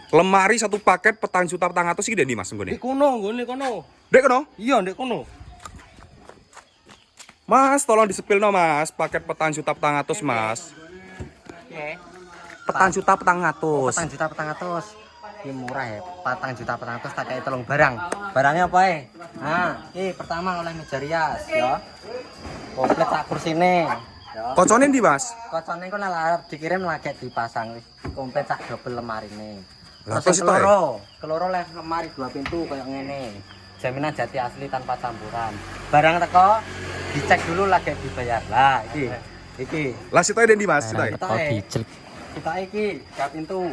Lemari satu paket 4.400.000 iki ndi Mas nggone? Di kono, nggone kono. Dek kono? Iya, ndek kono. Mas, tolong disepilno Mas, paket 4.400.000 Mas. Oke. 4.400.000. 4.400.000. Ini murah ya. 4.400.000 tak kayak telung barang. Barangnya apa ya? Nah, ini pertama oleh meja rias ya. Komplit sak kursine. Ya. Kocone ndi Mas? Kocone kok lah dikirim lagi dipasang wis. Komplit sak double lemari ini. Lah Terus terus keloro leh lemari 2 pintu kayak ngene. Jaminan jati asli tanpa campuran. Barang teko dicek dulu lagi dibayar. Lah iki. Lah sitoe ndi Mas? Sitoe. Kita iki 3 pintu.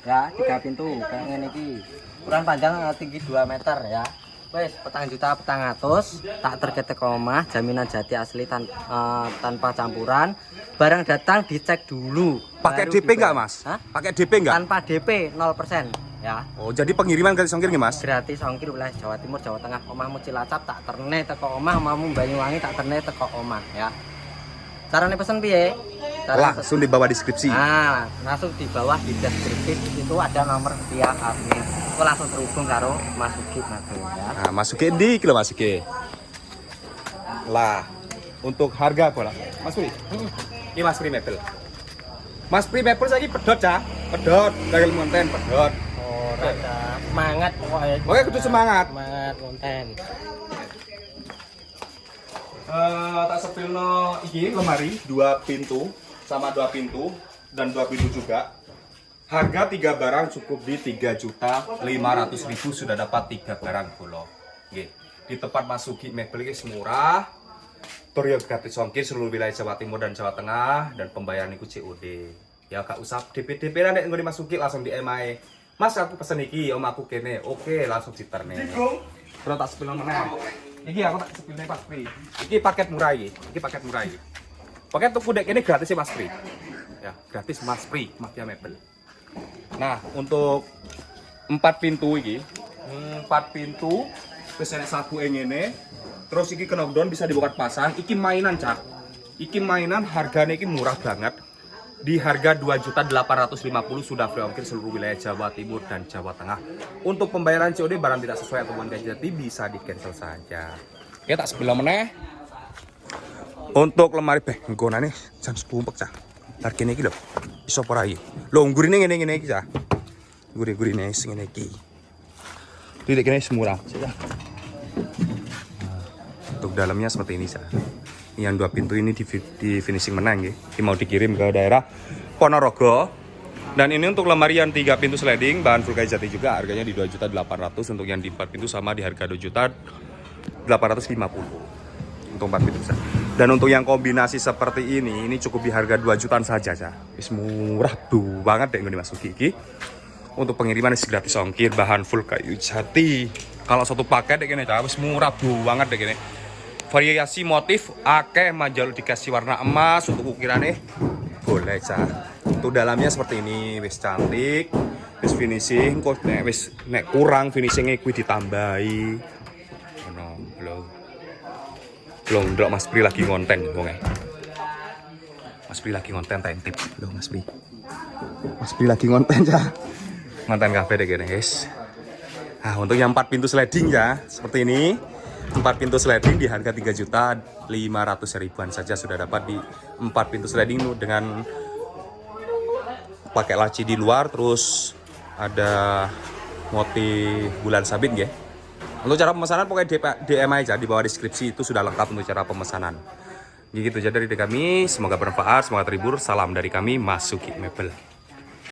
Ya, 3 pintu kayak ngene iki. Ukuran panjang tinggi 2 meter ya. Wes 4.400.000 tak terketek omah, jaminan jati asli tanpa campuran. Barang datang dicek dulu. Pakai DP enggak Mas? Hah? Pakai DP enggak? Tanpa DP 0% ya. Oh, jadi pengiriman gratis ongkir nggih Mas? Gratis ongkir wilayah Jawa Timur, Jawa Tengah. Omahmu Cilacap tak terne teko omah, omahmu Banyuwangi tak terne teko omah ya. Caranya pesen piye? Langsung di bawah deskripsi. Nah, langsung di bawah di deskripsi itu ada nomor via admin. Itu langsung terhubung karo Mas Ugi Madu ya. Nah, masukin di kilo masukin. Lah, untuk harga pola. Mas Pri. Ini Mas Pri Mebel. Mas Pri Mebel saiki pedhot cah. Pedhot, dagal konten pedhot. Oh, rada semangat pokoknya. Pokoknya kudu semangat. Semangat konten. Tak sepilno iki lemari 2 pintu sama 2 pintu dan 2 pintu juga. Harga 3 barang cukup di 3.500.000 sudah dapat 3 barang kula. Nggih. Di tempat Mas Ugi Mebel iki murah. Tur ya gratis ongkir seluruh wilayah Jawa Timur dan Jawa Tengah dan pembayaran iku COD. Ya gak usah DP nek nggone Mas Ugi langsung di MI. Mas aku pesen iki omahku kene. Oke, langsung diterne. Terus tak sepilno meneh. Iki aku tak sepilne Mas Pri. Iki paket murah iki. Iki paket murah iki. Paket tuku dek ini gratis ya Mas Pri. Ya, gratis Mas Pri, Mafia Mebel. Nah, untuk 4 pintu iki, 4 pintu wis enek sabu ngene. Terus iki knockdown bisa dibuka pasang. Iki mainan, Cak. Iki mainan harganya iki murah banget. Di harga 2.850.000 sudah free ongkir seluruh wilayah Jawa Timur dan Jawa Tengah. Untuk pembayaran COD barang tidak sesuai aturan Kajati bisa di cancel saja. Oke, tak sebelah meneh. Untuk lemari nggonane jan sepumpek cah. Hargane iki lho. Iso ora iki. Lho nggurine ngene-ngene iki cah. Guri-gurine sing ngene iki. Tidak kene semurah. Untuk dalamnya seperti ini cah. Yang 2 pintu ini di finishing menang nggih. Ini mau dikirim ke daerah Ponorogo. Dan ini untuk lemari yang 3 pintu sliding bahan full kayu jati juga harganya di 2.800.000. Untuk yang di 4 pintu sama di harga 2.850.000 untuk 4 pintu saja. Dan untuk yang kombinasi seperti ini cukup di harga 2 jutaan saja cah. Wis murah banget deh ngene Mas Ugi iki. Untuk pengiriman is gratis ongkir bahan full kayu jati. Kalau satu paket deh kene cah wis murah banget deh kene. Variasi motif akeh manjal dikasih warna emas untuk ukirannya boleh cah. Untuk dalamnya seperti ini wis cantik, wis finishing kok nek kurang finishingnya kuwi ditambahi. Ono belum ndelok Mas Pri lagi ngonten wong e. Mas Pri lagi ngonten tak tip lho Mas Pri. Mas Pri lagi ngonten cah. Ngonten kafe deh kene guys. Nah, untuk yang 4 pintu sliding ya seperti ini. 4 pintu sliding di harga 3.500.000-an saja sudah dapat di 4 pintu sliding dengan pakai laci di luar, terus ada motif bulan sabit ya. Untuk cara pemesanan pokoknya DM aja di bawah deskripsi itu sudah lengkap untuk cara pemesanan. Gitu aja dari kami, semoga bermanfaat, semoga terhibur. Salam dari kami Mas Ugi Mebel.